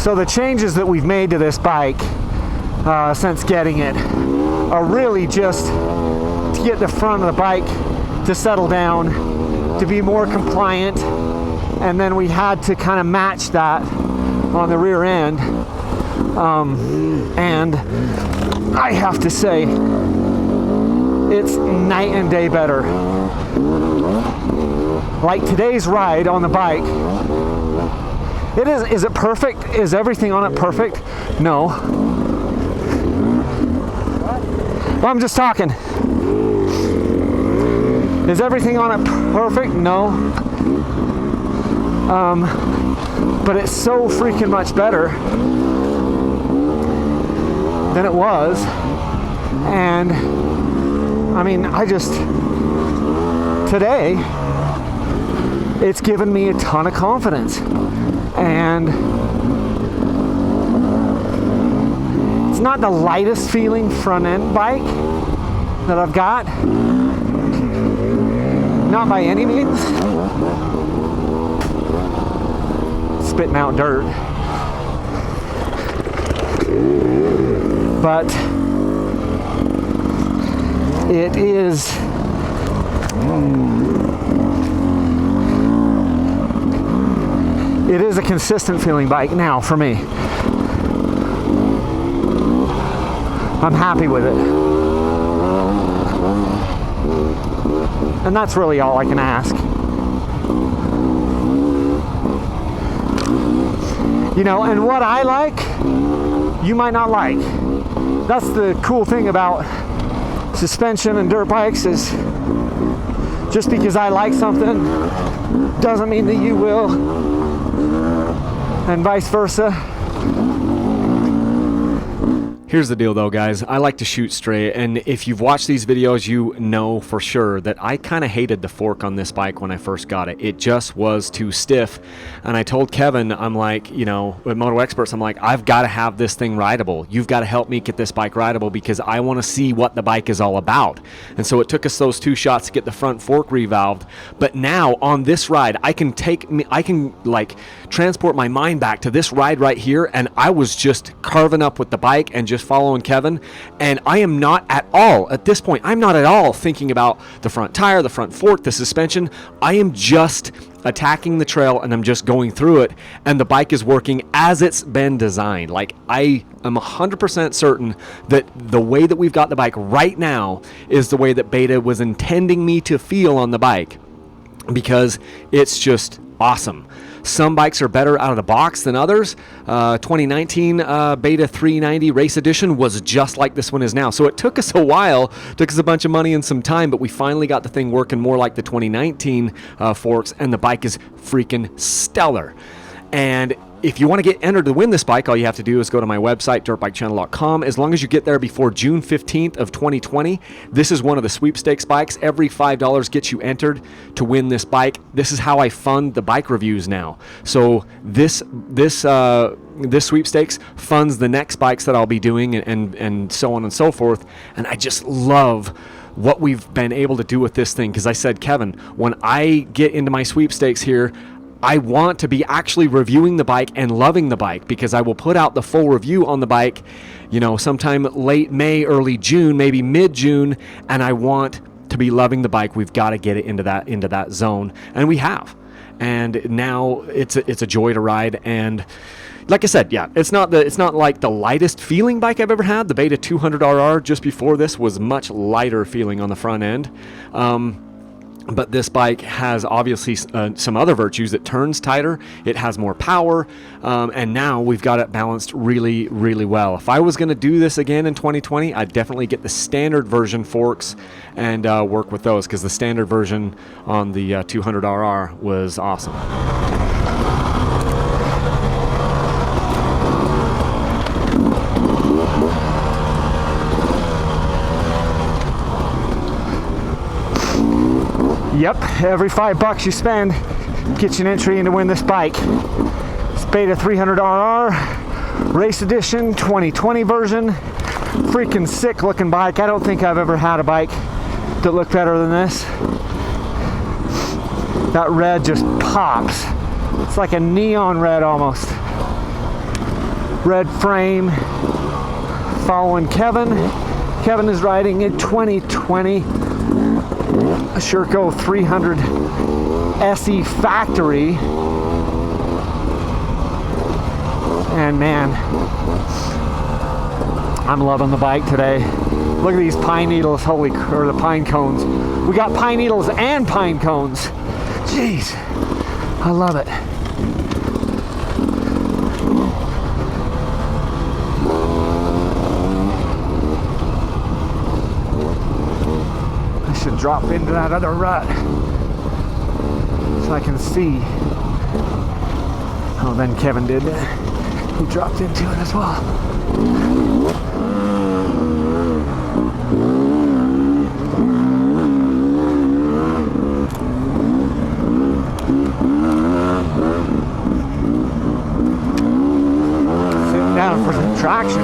So the changes that we've made to this bike since getting it are really just to get the front of the bike to settle down, to be more compliant, and then we had to kind of match that on the rear end. And I have to say, it's night and day better. Like today's ride on the bike, is it perfect? Is everything on it perfect? No. Well, I'm just talking. Is everything on it perfect? No. But it's so freaking much better than it was. And I mean, today, it's given me a ton of confidence. And it's not the lightest feeling front end bike that I've got. Not by any means. Spitting out dirt. But it is a consistent feeling bike now for me. I'm happy with it. And that's really all I can ask. You know, and what I like, you might not like. That's the cool thing about suspension and dirt bikes, is just because I like something doesn't mean that you will, and vice versa. Here's the deal though, guys. I like to shoot straight, and if you've watched these videos, you know for sure that I kind of hated the fork on this bike when I first got it. It just was too stiff, and I told Kevin, I'm like, you know, with Moto Experts, I'm like, I've got to have this thing rideable. You've got to help me get this bike rideable because I want to see what the bike is all about. And so it took us those 2 shots to get the front fork revalved, but now on this ride, I can like transport my mind back to this ride right here, and I was just carving up with the bike and just following Kevin, and I am not at all, at this point, I'm not at all thinking about the front tire, the front fork, the suspension. I am just attacking the trail, and I'm just going through it, and the bike is working as it's been designed. Like, I am 100% certain that the way that we've got the bike right now is the way that Beta was intending me to feel on the bike, because it's just awesome. Some bikes are better out of the box than others. 2019 Beta 390 Race Edition was just like this one is now. So it took us a while, took us a bunch of money and some time, but we finally got the thing working more like the 2019 forks, and the bike is freaking stellar. And if you want to get entered to win this bike, all you have to do is go to my website, dirtbikechannel.com. As long as you get there before June 15th of 2020, this is one of the sweepstakes bikes. Every $5 gets you entered to win this bike. This is how I fund the bike reviews now. So this sweepstakes funds the next bikes that I'll be doing, and so on and so forth. And I just love what we've been able to do with this thing, because I said, Kevin, when I get into my sweepstakes here, I want to be actually reviewing the bike and loving the bike, because I will put out the full review on the bike, you know, sometime late May, early June, maybe mid-June, and I want to be loving the bike. We've got to get it into that zone, and we have. And now it's a joy to ride. And like I said, yeah, it's not like the lightest feeling bike I've ever had. The Beta 200RR just before this was much lighter feeling on the front end. But this bike has obviously some other virtues. It turns tighter, it has more power, and now we've got it balanced really, really well. If I was going to do this again in 2020, I'd definitely get the standard version forks and work with those, because the standard version on the 200RR was awesome. Yep, every $5 you spend gets you an entry in to win this bike. It's Beta 300RR, Race Edition, 2020 version. Freaking sick looking bike. I don't think I've ever had a bike that looked better than this. That red just pops. It's like a neon red almost. red frame. Following Kevin. Kevin is riding a 2020 Sherco 300 SE factory. And man, I'm loving the bike today. Look at these pine needles, or the pine cones. We got pine needles and pine cones. Jeez, I love it. I should drop into that other rut so I can see. Oh, then Kevin did. He dropped into it as well. Sitting down for some traction.